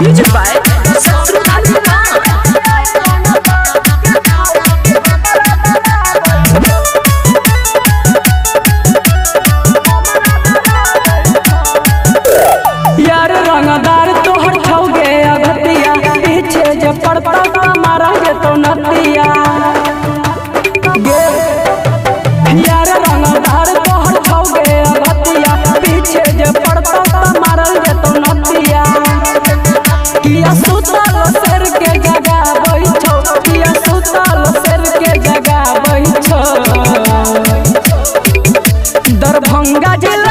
music by Shatrughan यार रंगदार तोहर छौगे अगतिया पीछे जे पड़ता मारा जे तो नतिया यार रंगदार तोहर छौगे अगतिया पीछे जे पड़ता मारा जे तो नतिया किया सुतल शेर के जगा बैठो किया सुतल शेर के जगा बैठो दरभंगा जिला